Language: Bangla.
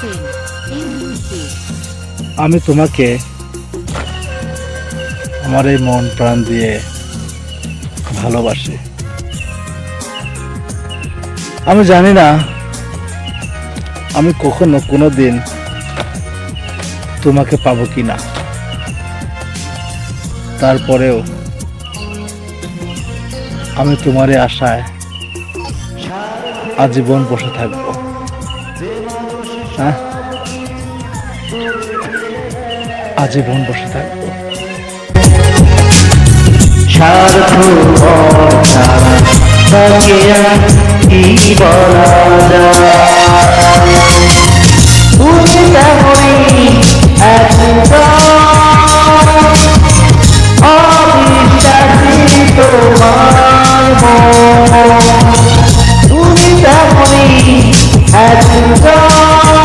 দেখছেন এই মুহূর্তে। আমি তোমাকে আমার এই মন প্রাণ দিয়ে ভালোবাসি। আমি জানি না আমি কখনো কোনোদিন তোমাকে পাবো কিনা, তারপরেও আমি তোমারই আশায় আজীবন বসে থাকবো। হ্যাঁ, আজীবন বসে থাকবো। স্বার্থ ছাড়া তাকে আর কি বলা যায়? তুমি তেমনই অবিশ্বাসী তোমার মন, তুমি তেমনই একজন